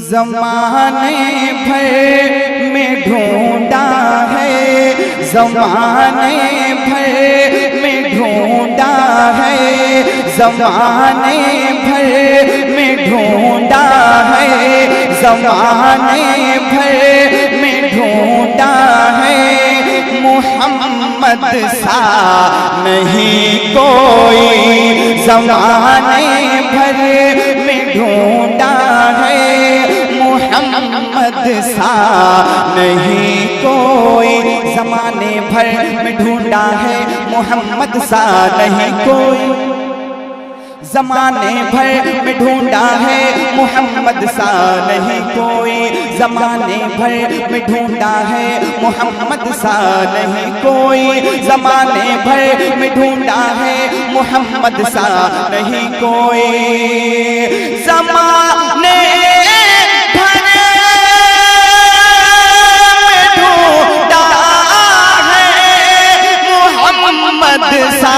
ज़माने भर में ढूंढा है, ज़माने भर में ढूंढा है, ज़माने भर में ढूंढा है, ज़माने भर में ढूंढा है। मोहम्मद सा नहीं कोई, ज़माने भर में ढूंढा है। मोहम्मद सा नहीं कोई, ज़माने भर में ढूंढा है। मोहम्मद सा नहीं कोई, ज़माने भर में ढूंढा है। मोहम्मद सा नहीं कोई, ज़माने भर में ढूंढा है। मोहम्मद सा नहीं कोई, ज़माने भर में ढूंढा है। मोहम्मद सा नहीं कोई, ज़माने भर में ढूंढा है। मोहम्मद सा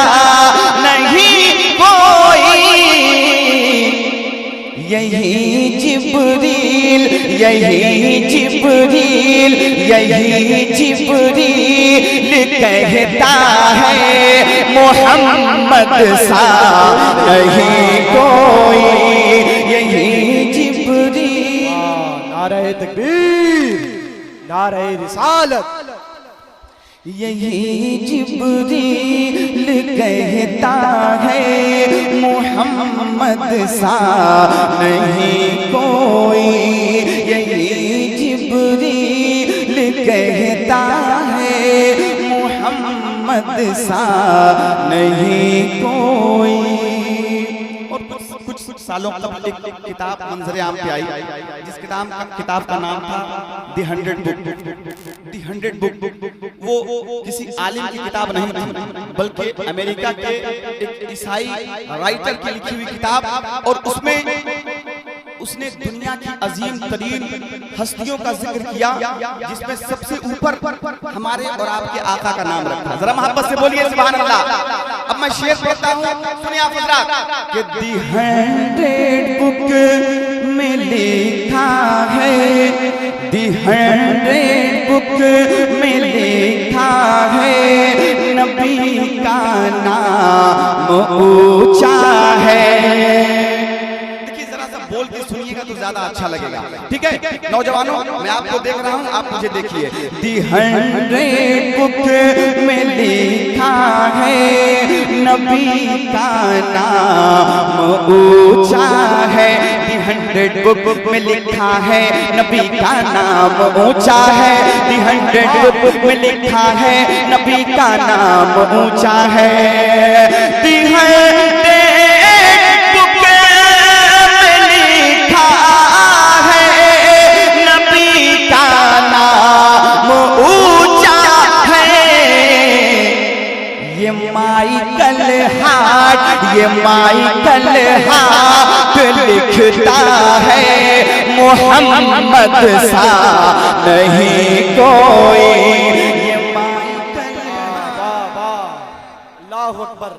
नहीं कोई। यही जिब्रील, यही जिब्रील, यही जिब्रील कहता है। मोहम्मद सा नहीं कोई, यही जिब्रील। नारे तकबीर, नारे रिसालत। यही जिब्रील कहता है। मोहम्मद सा नहीं कोई, यही जिब्रील कहता है। मोहम्मद सा नहीं कोई। और कुछ सालों तक एक किताब मंजर आम पे आई, जिस किताब का नाम था द 100 बुक। द 100 बुक वो किसी आलिम की किताब नहीं थी, बल्कि अमेरिका के एक ईसाई राइटर की लिखी हुई किताब। और उसने दुनिया की अजीम तरीन हस्तियों का जिक्र किया, जिसमें सबसे ऊपर हमारे और आपके आका का नाम रखा। जरा मोहब्बत से बोलिए सुभान अल्लाह। अब मैं शेर पढ़ता हूँ, सुनिए आप हज़रात कि दी 100 बुक में लिखा है, दी 100 बुक में लिखा है। नबी का नाम ऊंचा है। बोल के सुनिएगा तो ज्यादा अच्छा लगेगा, ठीक है नौजवानों? मैं आपको देख रहा हूँ, आप मुझे देखिए। दी 100 बुक में लिखा है। नबी का नाम ऊंचा है। दी 100 बुक में लिखा है। नबी का नाम ऊंचा है। दी 100 बुक में लिखा है। नबी का नाम ऊंचा है। दी 100 माइकल हार्ट, ये माइकल हार्ट लिखता है। मोहम्मद सा नहीं कोई, ये माइकल। वाह वाह, अल्लाहु अकबर।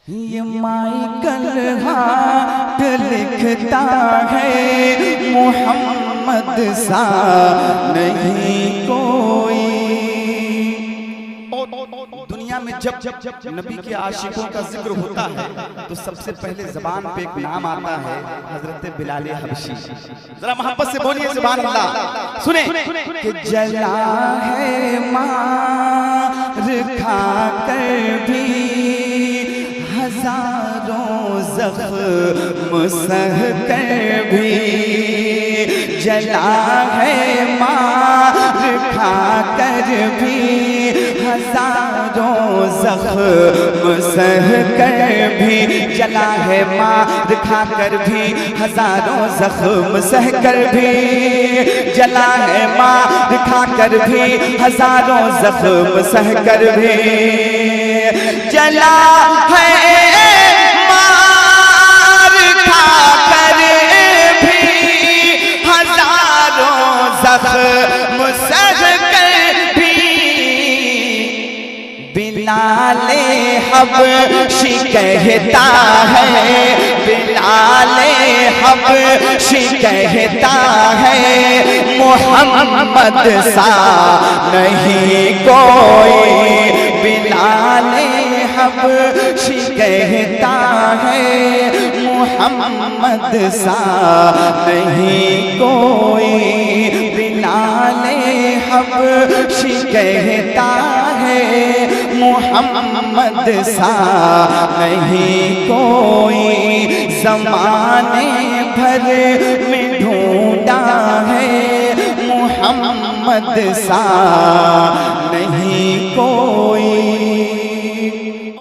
ये माइकल हार्ट लिखता है। मोहम्मद सा नहीं कोई। दुनिया में जब नबी के आशिकों का जिक्र होता है तो सबसे पहले जबान पे एक नाम आता है, हजरत बिलाल हबशी। जरा मोहब्बत से बोलिए सुभान अल्लाह। सुने कि जला है मार खा कर भी, हजारों ज़ख्म सह कर भी। जला है मार खा कर भी, हजारों ज़ख्म सह कर भी। जला है मार खा कर भी, हजारों ज़ख्म सह कर भी। जला है मार खा कर भी, हजारों ज़ख्म सह कर भी। जला है मार खा कर भी, हजारों ज़ख्म सह कर भी। बिलाले हबशी कहता है, बिलाले हबशी कहता है, मोहम्मद सा नहीं कोई। बिलाले हबशी कहता है, मोहम्मद सा नहीं कोई। बिलाले हबशी कहता है, मोहम्मद सा नहीं कोई। ज़माने भर में ढूंढा है, मोहम्मद सा नहीं कोई।